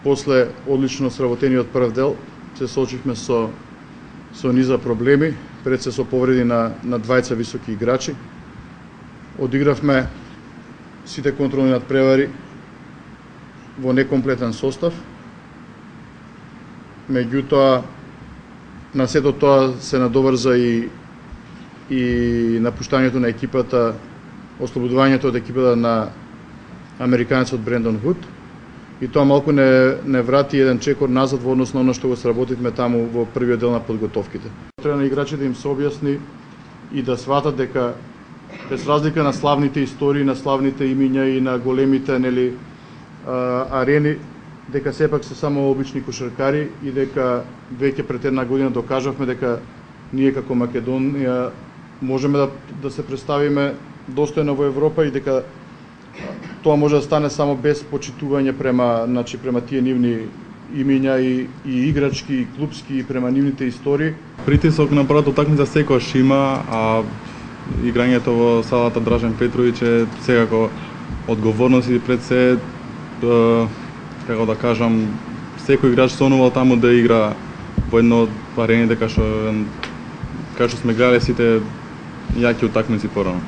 После одлично сработениот прв дел, се соочивме со низа проблеми, пред се со повреди на двајца високи играчи. Одигравме сите контролни надпревари во некомплетен состав. Меѓутоа, на сето тоа се надоврза и напуштањето на екипата, ослободувањето од екипата на американецот Брендон Вуд. И тоа малку не врати еден чекор назад во однос на оно што го сработивме таму во првиот дел на подготовките. Треба на играчите им се објасни и да сватат дека без разлика на славните истории, на славните имиња и на големите арени, дека сепак се само обични кошаркари и дека веќе пред една година докажавме дека ние како Македонија можеме да се представиме достојно во Европа и дека тоа може да стане само без почитување према тие нивни имиња и играчки, и клубски, и према нивните истории. Притисок на првата утакмица секогаш има, а играњето во салата Дражан Петровиќ е секако одговорност и пред се, како да кажам, секој играч сонувал таму да игра во едно од арените кај што сме гледале сите јаки утакмици порано.